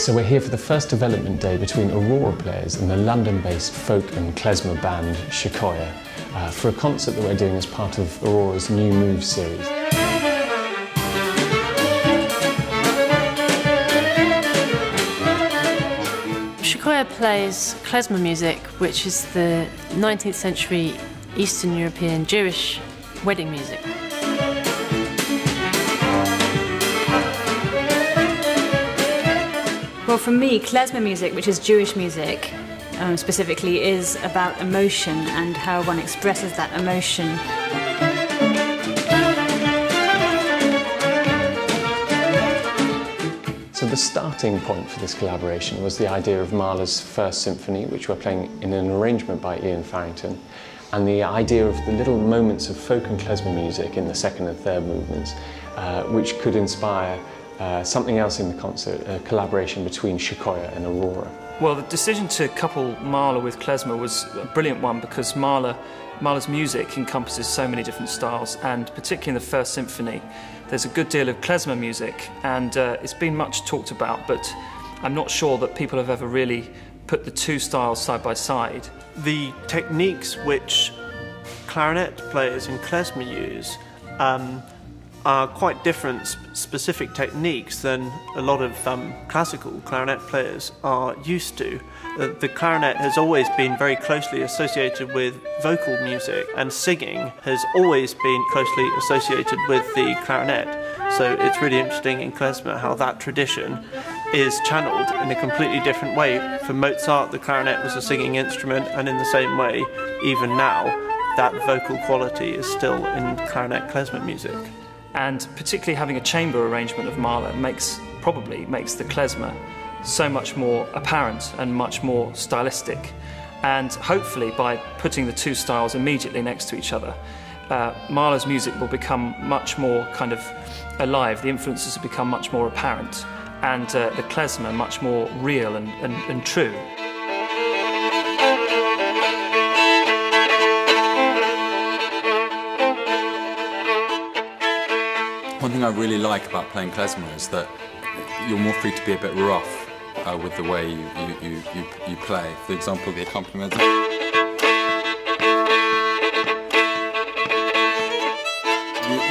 So we're here for the first development day between Aurora players and the London-based folk and klezmer band Shikoya for a concert that we're doing as part of Aurora's New Moves series. Shikoya plays klezmer music, which is the 19th century Eastern European Jewish wedding music. Well, for me, klezmer music, which is Jewish music, specifically, is about emotion and how one expresses that emotion. So the starting point for this collaboration was the idea of Mahler's First Symphony, which we're playing in an arrangement by Iain Farrington, and the idea of the little moments of folk and klezmer music in the second and third movements, which could inspire something else in the concert, a collaboration between Shikoya and Aurora. Well, the decision to couple Mahler with klezmer was a brilliant one because Mahler's music encompasses so many different styles, and particularly in the First Symphony, there's a good deal of klezmer music, and it's been much talked about, but I'm not sure that people have ever really put the two styles side by side. The techniques which clarinet players and klezmer use are quite different specific techniques than a lot of classical clarinet players are used to. The clarinet has always been very closely associated with vocal music, and singing has always been closely associated with the clarinet. So it's really interesting in klezmer how that tradition is channeled in a completely different way. For Mozart, the clarinet was a singing instrument, and in the same way, even now, that vocal quality is still in clarinet klezmer music. And particularly having a chamber arrangement of Mahler probably makes the klezmer so much more apparent and much more stylistic. And hopefully by putting the two styles immediately next to each other, Mahler's music will become much more kind of alive, the influences will become much more apparent, and the klezmer much more real and true. One thing I really like about playing klezmer is that you're more free to be a bit rough with the way you play. For example, the accompaniment.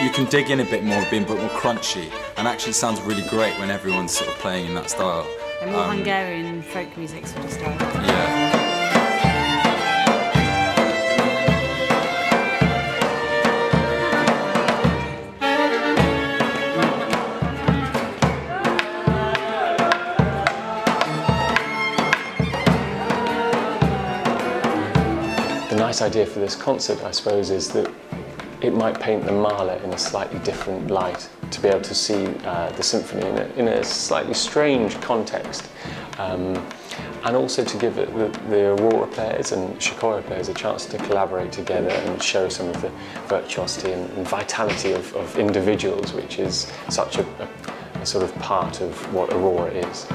You can dig in a bit more, being a bit more crunchy, and actually sounds really great when everyone's sort of playing in that style. And more Hungarian folk music sort of style. Yeah. The nice idea for this concert, I suppose, is that it might paint the Mahler in a slightly different light, to be able to see the symphony in a slightly strange context, and also to give the Aurora players and Shikoya players a chance to collaborate together and show some of the virtuosity and vitality of individuals, which is such a sort of part of what Aurora is.